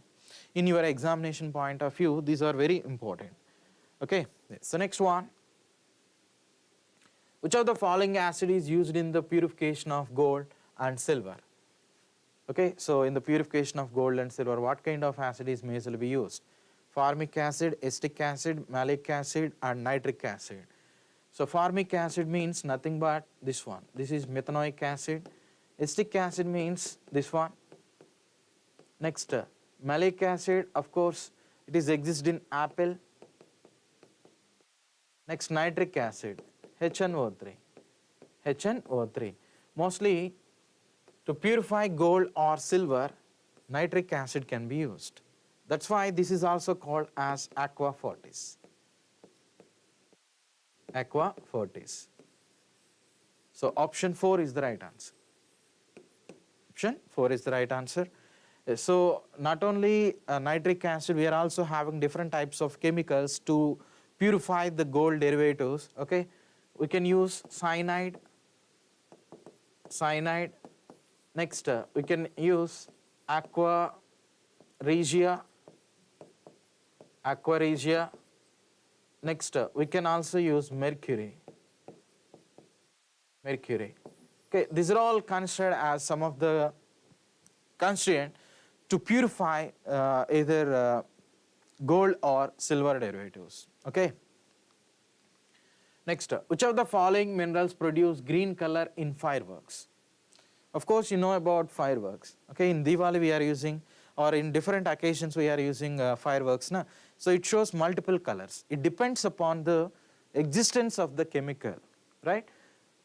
In your examination point of view, these are very important. Okay, so next one. Which of the following acid is used in the purification of gold and silver? Okay, so in the purification of gold and silver, what kind of acid is majorly used? Formic acid, acetic acid, malic acid and nitric acid. So formic acid means nothing but this one. This is methanoic acid. Acetic acid means this one. Next, malic acid, of course, it is exist in apple. Next, nitric acid, HNO3. HNO3. Mostly to purify gold or silver, nitric acid can be used. That's why this is also called as aqua fortis. Aqua fortis. So option 4 is the right answer. Option 4 is the right answer. So not only nitric acid, we are also having different types of chemicals to purify the gold derivatives. Okay, we can use cyanide. Next, we can use aqua regia. Next, we can also use mercury. Okay, these are all considered as some of the constituents to purify either gold or silver derivatives. Okay. Next, which of the following minerals produce green color in fireworks? Of course, you know about fireworks. Okay, in Diwali we are using, or in different occasions we are using fireworks. Na? So it shows multiple colors. It depends upon the existence of the chemical, right?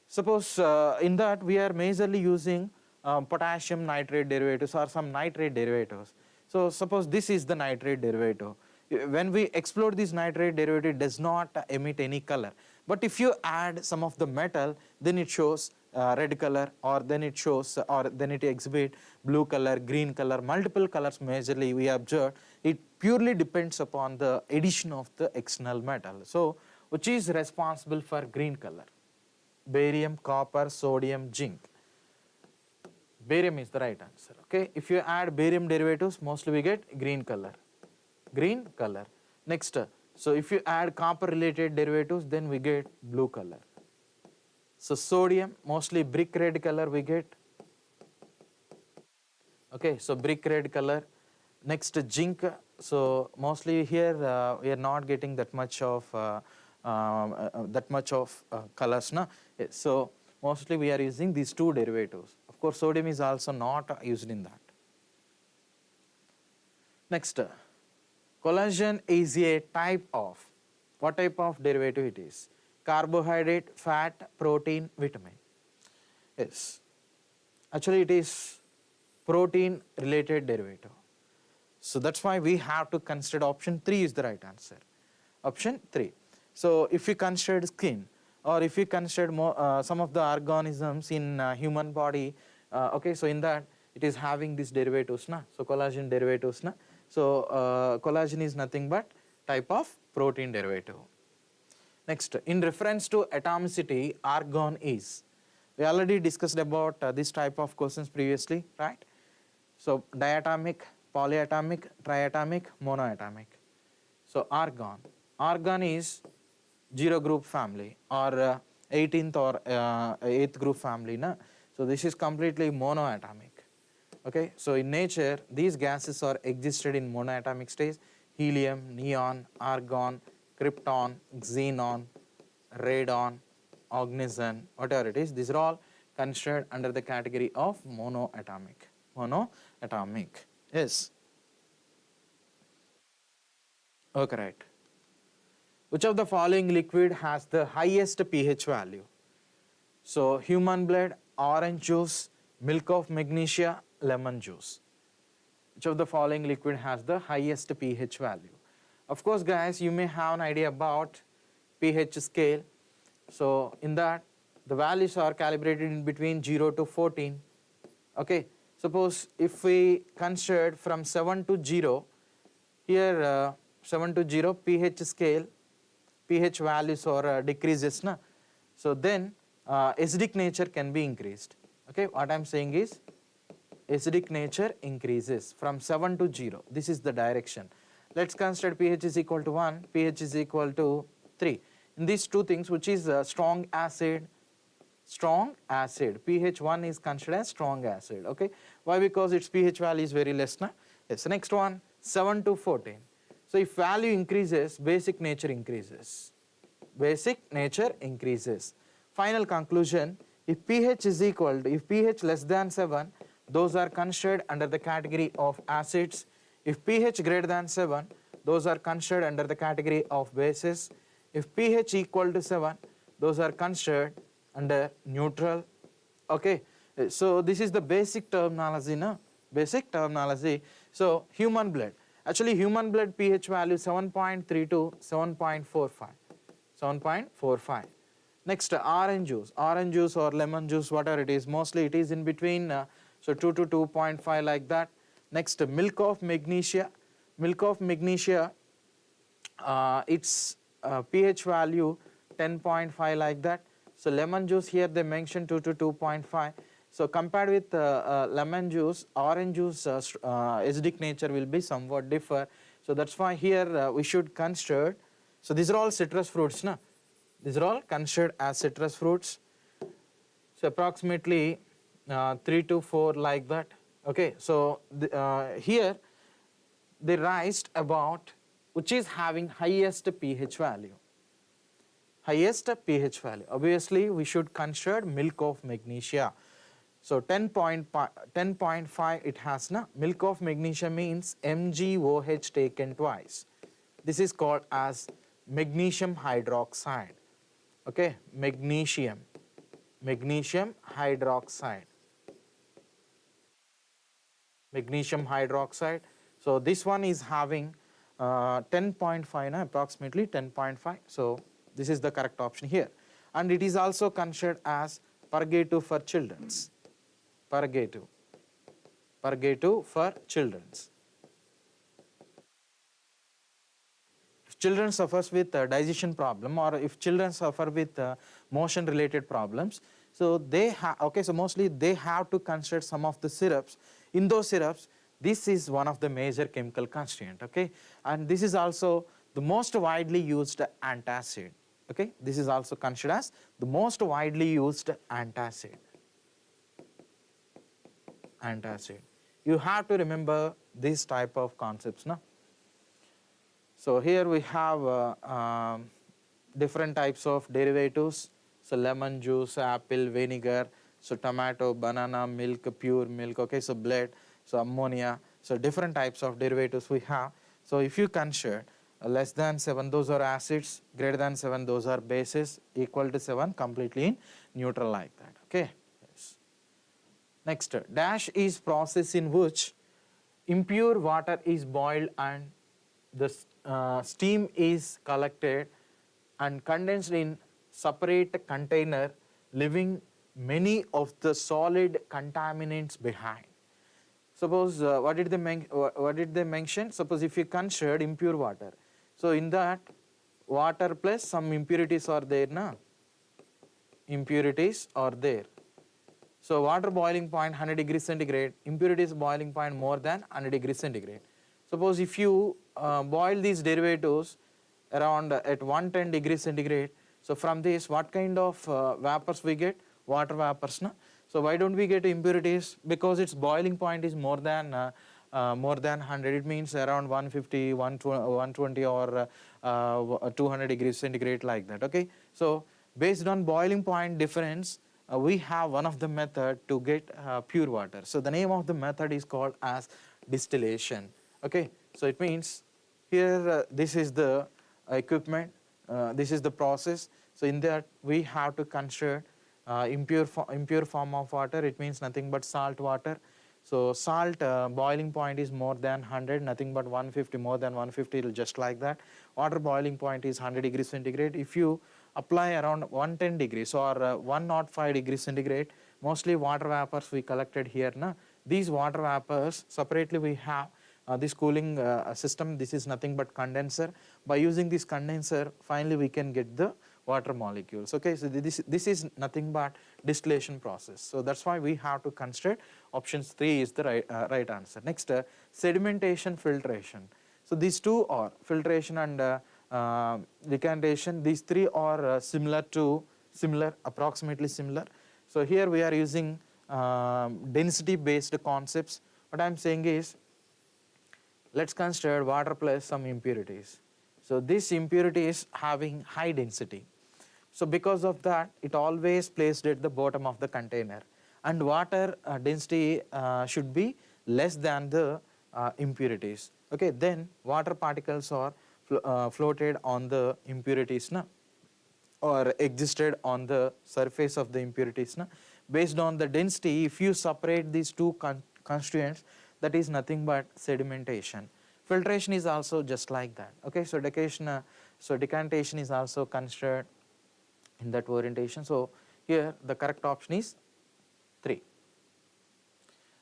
Suppose in that we are majorly using potassium nitrate derivatives or some nitrate derivatives. So suppose this is the nitrate derivative. When we explode this nitrate derivative, it does not emit any color. But if you add some of the metal, then it shows red color, or then it shows, or then it exhibit blue color, green color, multiple colors majorly we observe. It purely depends upon the addition of the external metal. So which is responsible for green color? Barium, copper, sodium, zinc. Barium is the right answer. Okay, if you add barium derivatives, mostly we get green color. Green color. Next, so if you add copper related derivatives, then we get blue color. So sodium, mostly brick red color we get. Okay, so brick red color. Next, zinc. So mostly here we are not getting that much of colors, na? Yes, so mostly we are using these two derivatives. Of course, sodium is also not used in that. Next, collagen is a type of, what type of derivative it is? Carbohydrate, fat, protein, vitamin. Yes, actually it is protein related derivative. So that's why we have to consider option 3 is the right answer. Option 3. So if you consider skin, or if you consider more, some of the organisms in human body, okay, so in that it is having these derivatives, na? So collagen derivatives, na? So collagen is nothing but type of protein derivative. Next, in reference to atomicity, argon is. We already discussed about this type of questions previously, right? So diatomic, polyatomic, triatomic, monoatomic. So argon. Argon is 0 group family, or 18th or 8th group family, na? So this is completely monoatomic. Okay, so in nature these gases are existed in monoatomic stage: helium, neon, argon, krypton, xenon, radon, oxygen, whatever it is, these are all considered under the category of monoatomic. Monoatomic. Yes. Okay, right. Which of the following liquid has the highest pH value? So human blood, orange juice, milk of magnesia, lemon juice. Which of the following liquid has the highest pH value? Of course, guys, you may have an idea about pH scale. So in that, the values are calibrated in between 0 to 14. Okay, suppose if we consider from 7 to 0, here 7 to 0 pH scale, pH values are decreases, na? So then acidic nature can be increased. Okay, what I am saying is acidic nature increases from 7 to 0. This is the direction. Let's consider pH is equal to 1, pH is equal to 3. In these two things, which is strong acid, pH 1 is considered as strong acid. Okay, why? Because its pH value is very less, na? Yes. Next one, 7 to 14. So if value increases, basic nature increases. Basic nature increases. Final conclusion: if pH is equal to, if pH less than 7, those are considered under the category of acids. If pH greater than 7, those are considered under the category of bases. If pH equal to 7, those are considered under neutral. Okay, so this is the basic terminology, na? Basic terminology. So human blood, actually human blood pH value 7.3 to 7.45. 7.45. Next, orange juice or lemon juice, whatever it is, mostly it is in between so 2 to 2.5 like that. Next, milk of magnesia. Milk of magnesia, its pH value 10.5 like that. So lemon juice, here they mention 2 to 2.5. So compared with lemon juice, orange juice acidic nature will be somewhat differ. So that's why here we should consider. So these are all citrus fruits, na? These are all considered as citrus fruits. So approximately 3 to 4 like that. Okay, so here they raised about which is having highest pH value. Highest pH value. Obviously, we should consider milk of magnesia. So 10.5 it has, na? Milk of magnesia means MgOH taken twice. This is called as magnesium hydroxide. Okay, magnesium hydroxide. Magnesium hydroxide. So this one is having 10.5, na? Approximately 10.5. So this is the correct option here. And it is also considered as Purgative for children's. Purgative. Purgative for children's. If children suffers with digestion problem, or if children suffer with motion related problems, so they have, okay, so mostly they have to consider some of the syrups. In those syrups, this is one of the major chemical constituent, okay, and this is also the most widely used antacid, okay, this is also considered as the most widely used antacid. Antacid. You have to remember these type of concepts, no? So here we have different types of derivatives. So lemon juice, apple, vinegar, so tomato, banana, milk, pure milk, okay, so blood, so ammonia, so different types of derivatives we have. So if you consider less than 7, those are acids, greater than 7, those are bases, equal to 7, completely in neutral like that, okay. Yes. Next, dash is process in which impure water is boiled and the steam is collected and condensed in separate container, leaving many of the solid contaminants behind. Suppose what did they mention? Suppose if you considered impure water, so in that water plus some impurities are there, na? Impurities are there. So water boiling point 100 degrees centigrade, impurities boiling point more than 100 degrees centigrade. Suppose if you boil these derivatives around at 110 degrees centigrade, so from this what kind of vapors we get? Water vapors, na? So why don't we get impurities? Because its boiling point is more than 100. It means around 150, 120 or 200 degrees centigrade like that, okay. So based on boiling point difference, we have one of the method to get pure water. So the name of the method is called as distillation, okay. So it means here this is the equipment, this is the process. So in that we have to consider impure form of water. It means nothing but salt water. So salt boiling point is more than 100, nothing but 150, more than 150, just like that. Water boiling point is 100 degrees centigrade. If you apply around 110 degrees or 105 degrees centigrade, mostly water vapors we collected here, na? These water vapors separately we have this cooling system. This is nothing but condenser. By using this condenser, finally we can get the water molecules, okay. So this is nothing but distillation process. So that's why we have to consider options 3 is the right answer. Next, sedimentation, filtration. So these two are filtration and decantation. These three are approximately similar. So here we are using density based concepts. What I am saying is, let's consider water plus some impurities. So this impurity is having high density. So because of that, it always placed at the bottom of the container, and water density should be less than the impurities, okay. Then water particles are floated on the impurities, na? Or existed on the surface of the impurities, na? Based on the density, if you separate these two constituents, that is nothing but sedimentation. Filtration is also just like that, okay. So decantation is also considered in that orientation. So here the correct option is 3.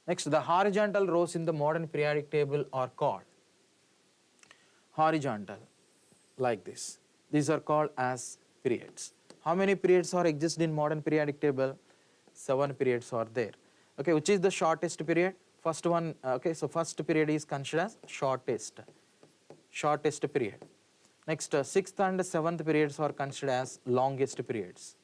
Next, the horizontal rows in the modern periodic table are called horizontal, like this. These are called as periods. How many periods are exist in modern periodic table? 7 periods are there, okay. Which is the shortest period? First one, okay. So first period is considered as shortest period. Next, 6th and 7th periods are considered as longest periods.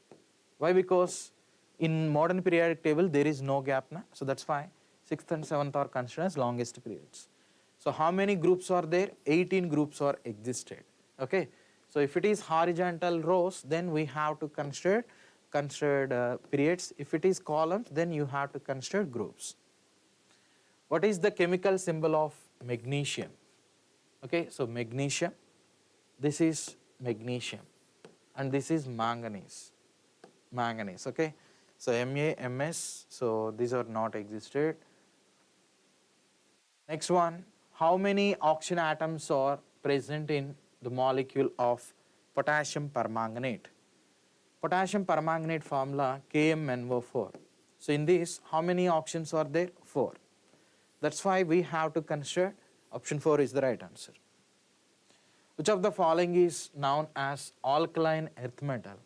Why? Because in modern periodic table there is no gap, na? So that's why 6th and 7th are considered as longest periods. So how many groups are there? 18 groups are existed, okay. So if it is horizontal rows, then we have to consider periods. If it is columns, then you have to consider groups. What is the chemical symbol of magnesium? Okay, so magnesium, this is magnesium, and this is manganese, okay. So Ma, Ms, so these are not existed. Next one, how many oxygen atoms are present in the molecule of potassium permanganate? Potassium permanganate formula KMnO4. So in this, how many options are there? 4. That's why we have to consider option 4 is the right answer. Which of the following is known as alkaline earth metal?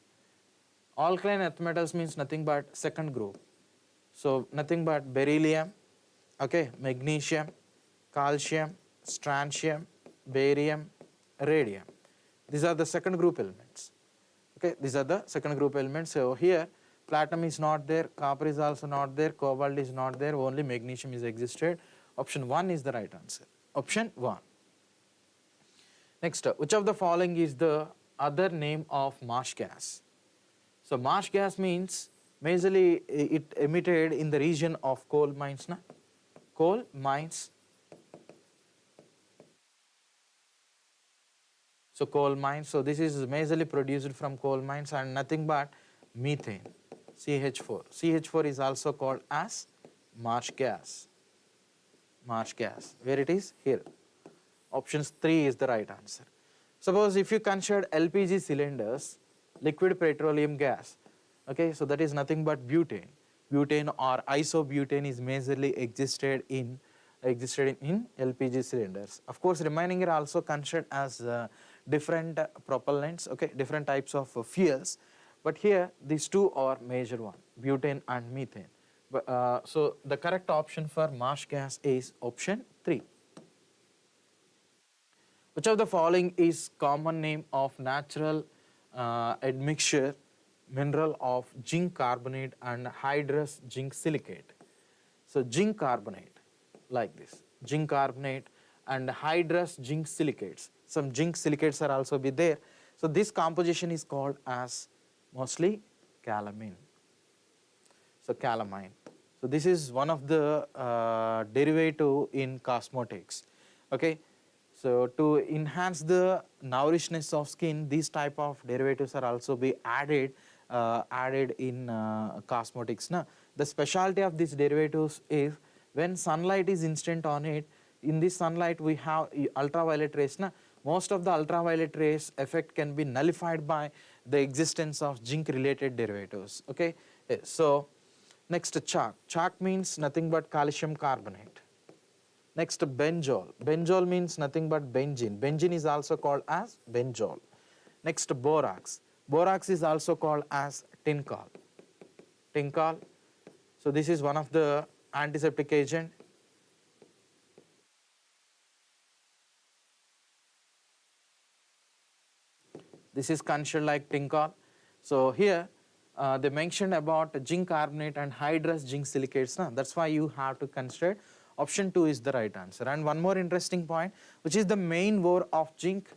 Alkaline earth metals means nothing but second group. So nothing but beryllium, okay, magnesium, calcium, strontium, barium, radium. These are the second group elements. Okay, these are the second group elements. So here platinum is not there, copper is also not there, cobalt is not there, only magnesium is existed. Option 1 is the right answer. Option 1. Next, which of the following is the other name of marsh gas? So marsh gas means majorly it emitted in the region of coal mines. Na? Coal mines. So coal mines. So this is majorly produced from coal mines and nothing but methane, CH4. CH4 is also called as marsh gas. Marsh gas. Where it is? Here. Option 3 is the right answer. Suppose if you consider LPG cylinders, liquid petroleum gas, okay, so that is nothing but butane. Butane or isobutane is majorly existed in LPG cylinders. Of course, remaining are also considered as different propellants, okay, different types of fuels. But here, these two are major one, butane and methane. So the correct option for marsh gas is option 3. Which of the following is common name of natural admixture mineral of zinc carbonate and hydrous zinc silicate? So zinc carbonate, like this, zinc carbonate and hydrous zinc silicates. Some zinc silicates are also be there. So this composition is called as mostly calamine. So calamine. So this is one of the derivative in cosmetics. Okay. So to enhance the nourishness of skin, these type of derivatives are also be added in cosmetics. Na? The specialty of these derivatives is when sunlight is instant on it, in this sunlight we have ultraviolet rays. Na? Most of the ultraviolet rays effect can be nullified by the existence of zinc related derivatives. Okay. So next, chalk. Chalk means nothing but calcium carbonate. Next, benzol. Benzol means nothing but benzene. Benzene is also called as benzol. Next, borax. Borax is also called as tincol. Tincol. So this is one of the antiseptic agent. This is considered like tincol. So here they mentioned about zinc carbonate and hydrous zinc silicates. Na? That's why you have to consider option 2 is the right answer. And one more interesting point, which is the main ore of zinc.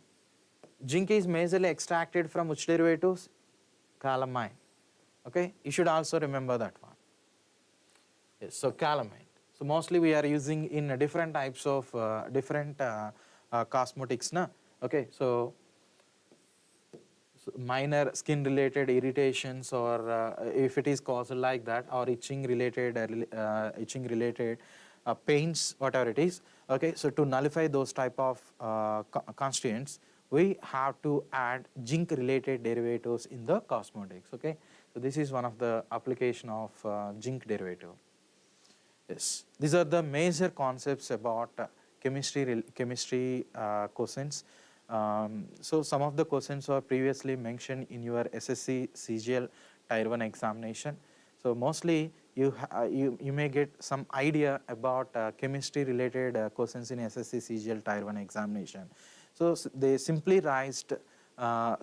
Zinc is majorly extracted from which derivatives? Calamine. Okay, you should also remember that one. Yes, so calamine. So mostly we are using in different types of different cosmetics. Na? Okay, so minor skin related irritations or if it is caused like that, or itching related pains, whatever it is. Okay, so to nullify those type of constituents, we have to add zinc related derivatives in the cosmetics. Okay, so this is one of the application of zinc derivative. Yes, these are the major concepts about chemistry questions. So some of the questions were previously mentioned in your SSC CGL Tier 1 examination. So mostly you may get some idea about chemistry related questions in SSC CGL Tier 1 examination. So they simply raised on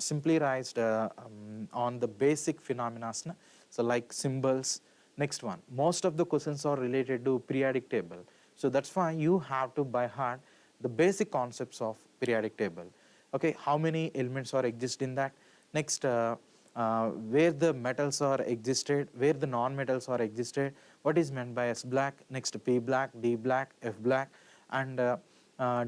the basic phenomena. So like symbols. Next one, most of the questions are related to periodic table. So that's why you have to by heart the basic concepts of periodic table. Okay, how many elements are exist in that? Next, where the metals are existed, where the non-metals are existed, what is meant by S black, next P black, D black, F black, and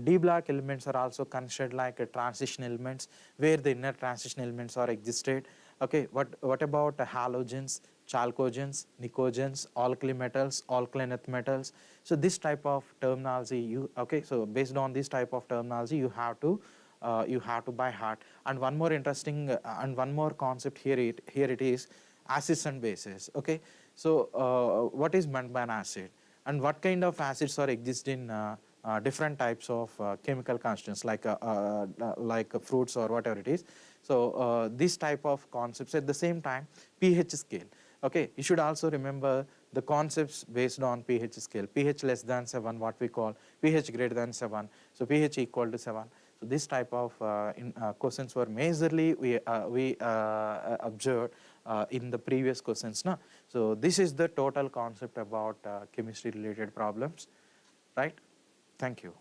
D black elements are also considered like transition elements, where the inner transition elements are existed. Okay, what about halogens, chalcogens, nicogens, alkali metals, alkaline earth metals? So this type of terminology, so based on this type of terminology, you have to you have to by heart. And one more interesting and one more concept here it is acids and bases. Okay, so what is meant by an acid, and what kind of acids are exist in different types of chemical constituents like fruits or whatever it is. So this type of concepts. At the same time, pH scale. Okay, you should also remember the concepts based on pH scale. pH less than 7, what we call pH greater than 7. So pH equal to 7. So this type of questions were majorly we observed in the previous questions. No? So this is the total concept about chemistry related problems, right? Thank you.